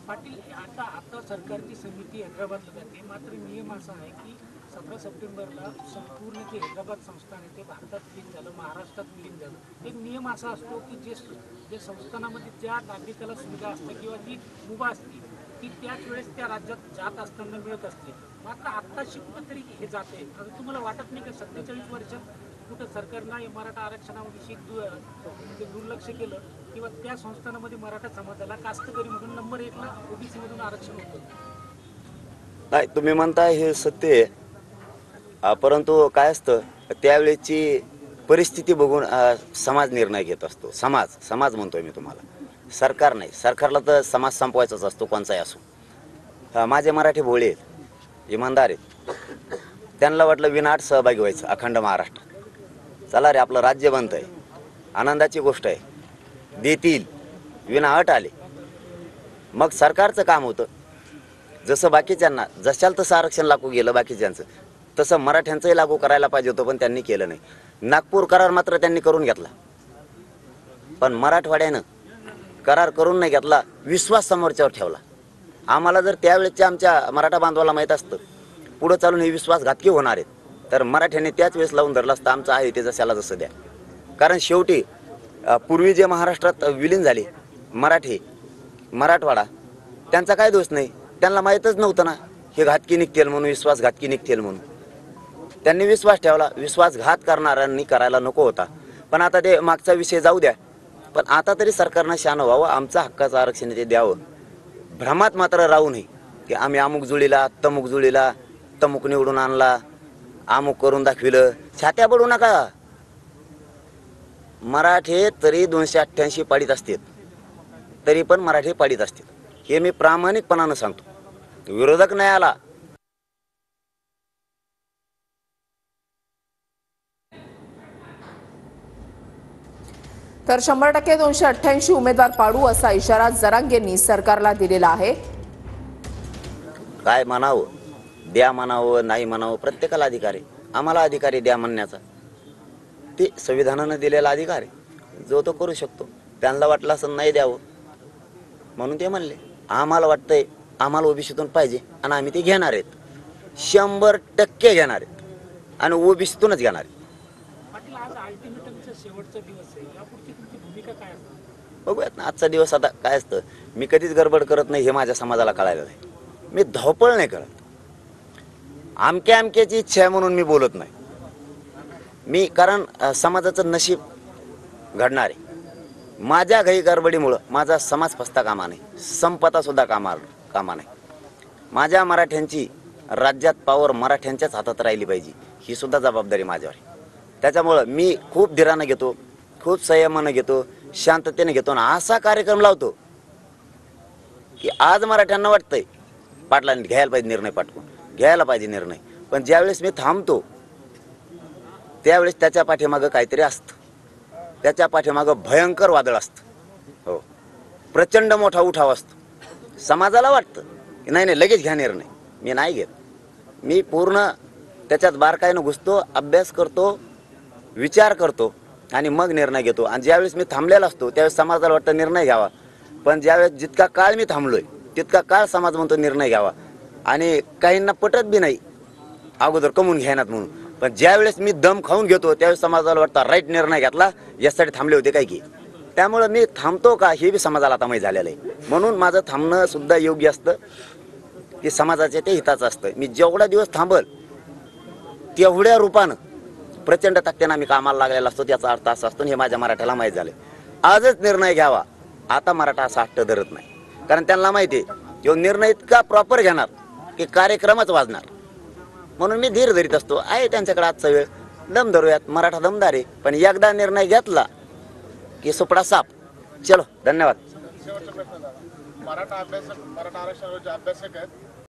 पाटील, आता आता सरकारची समिती हैदराबादला जाते, मात्र नियम असा आहे की 17 सप्टेंबरला संपूर्ण जे हैदराबाद संस्थान आहे ते भारतात विलीन झालं, महाराष्ट्रात विलीन झालं. एक नियम असा असतो की जे संस्थानामध्ये ज्या नागरिकाला सुविधा असते किंवा जी मुभा असते ती त्याच वेळेस त्या राज्यात जात असताना मिळत असते. मात्र आत्ताशी कुठंतरी हे जाते. आता तुम्हाला वाटत नाही का 47 वर्षात कुठं सरकारनं मराठा आरक्षणाविषयी म्हणजे दुर्लक्ष केलं किंवा त्या संस्थानामध्ये मराठा समाजाला कास्तकरी म्हणून नंबर 1 ला ओबीसी मधून आरक्षण होतं? नाही, तुम्ही म्हणताय हे सत्य आहे, परंतु काय असतं त्यावेळेची परिस्थिती बघून समाज निर्णय घेत असतो. समाज म्हणतोय मी तुम्हाला, सरकार नाही. सरकारला तर समाज संपवायचाच असतो, कोणचाही असो. माझे मराठी भोळे आहेत, इमानदार आहेत. त्यांना वाटलं विनाट सहभागी व्हायचं अखंड महाराष्ट्रात. चला रे, आपलं राज्य बनतंय, आनंदाची गोष्ट आहे. देतील, विनाअट आले. मग सरकारचं काम होतं जसं बाकीच्यांना जशाल तसं आरक्षण लागू गेलं बाकीच्यांचं, तसं मराठ्यांचंही लागू करायला पाहिजे होतं, पण त्यांनी केलं नाही. नागपूर करार मात्र त्यांनी करून घेतला, पण मराठवाड्यानं करार करून नाही घेतला, विश्वास समोरच्यावर ठेवला. आम्हाला जर त्यावेळेच्या आमच्या मराठा बांधवाला माहीत असतं पुढं चालून हे विश्वासघातकी होणार आहेत, तर मराठ्याने त्याच वेळेस लावून धरला असतं आमचं आहे ते जशाला जसं द्या. कारण शेवटी पूर्वी जे महाराष्ट्रात विलीन झाले मराठवाडा, त्यांचा काय दोष नाही. त्यांना माहीतच नव्हतं ना हे घातकी निघतील म्हणून, विश्वासघातकी निघतील म्हणून. त्यांनी विश्वास ठेवला. विश्वासघात करणाऱ्यांनी करायला नको होता. पण आता ते मागचा विषय जाऊ द्या, पण आता तरी सरकारनं शहाणं व्हावं, आमचं हक्काचं आरक्षण ते द्यावं. भ्रमात मात्र राहू नये की आम्ही अमुक जुळीला तमुक निवडून आणला, अमुक करून दाखविलं. छात्या पडू नका. मराठे तरी 288 पाडीत असतात, तरी पण मराठी पाडीत असतात. हे मी प्रामाणिकपणानं सांगतो. विरोधक नाही आला. तर 100% 288 उमेदवार पाडू असा इशारा जरांगेंनी सरकारला दिलेला आहे. काय म्हणावं, द्या म्हणावं नाही म्हणावं, प्रत्येकाला अधिकार आहे. आम्हाला अधिकार आहे द्या म्हणण्याचा. ते संविधानानं दिलेला अधिकार आहे, जो तो करू शकतो. त्यांना वाटलं असं नाही द्यावं म्हणून ते म्हणले. आम्हाला वाटतंय आम्हाला ओबीसीतून पाहिजे आणि आम्ही ते घेणार आहेत, 100% घेणार आहेत आणि ओबीसीतूनच घेणार आहेत. पाटील, आज अल्टिमेटमचा शेवटचा दिवस आहे, यापुढची तुमची भूमिका काय असणार? बघूयात ना आजचा दिवस. आता काय असतं, मी कधीच गडबड करत नाही हे माझ्या समाजाला कळायला नाही. मी धावपळ नाही करत. आमक्याची इच्छा आहे म्हणून मी बोलत नाही. मी कारण समाजाचं नशीब घडणार आहे. माझ्या घाई गडबडीमुळं माझा समाज फसता कामा नाही, संपता सुद्धा कामा नाही. माझ्या मराठ्यांची राज्यात पावर मराठ्यांच्याच हातात राहिली पाहिजे, ही सुद्धा जबाबदारी माझ्यावर आहे. त्याच्यामुळं मी खूप धीरानं घेतो, खूप संयमानं घेतो, शांततेने घेतो आणि असा कार्यक्रम लावतो की आज मराठ्यांना वाटतंय पाटलांनी घ्यायला पाहिजे निर्णय, पाठवून घ्यायला पाहिजे निर्णय. पण ज्यावेळेस मी थांबतो त्यावेळेस त्याच्या पाठीमागं काहीतरी असतं, त्याच्या मागं भयंकर वादळ असतं. हो, प्रचंड मोठा उठाव असतो. समाजाला वाटतं की नाही लगेच घ्या निर्णय. मी नाही घेत. मी पूर्ण त्याच्यात बारकाईनं घुसतो, अभ्यास करतो, विचार करतो आणि मग निर्णय घेतो. आणि ज्यावेळेस मी थांबलेला असतो त्यावेळेस समाजाला वाटतं निर्णय घ्यावा, पण ज्यावेळेस जितका काळ मी थांबलोय तितका काळ समाज म्हणतो निर्णय घ्यावा. आणि काहींना पटत बी नाही अगोदर कमवून घ्यायनात म्हणून, पण ज्यावेळेस मी दम खाऊन घेतो त्यावेळेस समाजाला वाटतं राईट निर्णय घेतला, यासाठी थांबले होते काय की. त्यामुळं मी थांबतो का हे बी समाजाला आता माहीत झालेलं आहे. म्हणून माझं थांबणं सुद्धा योग्य असतं, की समाजाचे ते हिताचं असतं. मी जेवढा दिवस थांबल तेवढ्या रूपानं प्रचंड ताकदीनं आम्ही कामाला लागलेला असतो. त्याचा अर्थ असा असतो, हे माझ्या मराठ्याला माहीत झालं. आजच निर्णय घ्यावा. आता मराठा असा हट्ट धरत नाही, कारण त्यांना माहिती आहे तो निर्णय इतका प्रॉपर घेणार की कार्यक्रमच वाजणार. म्हणून मी धीर धरीत असतो. आहे त्यांच्याकडे आजचा वेळ, दम धरूयात. मराठा दमदार आहे, पण एकदा निर्णय घेतला की सुपडा साप. चलो, धन्यवाद. मराठा आरक्षणाचे अभ्यासक आहेत,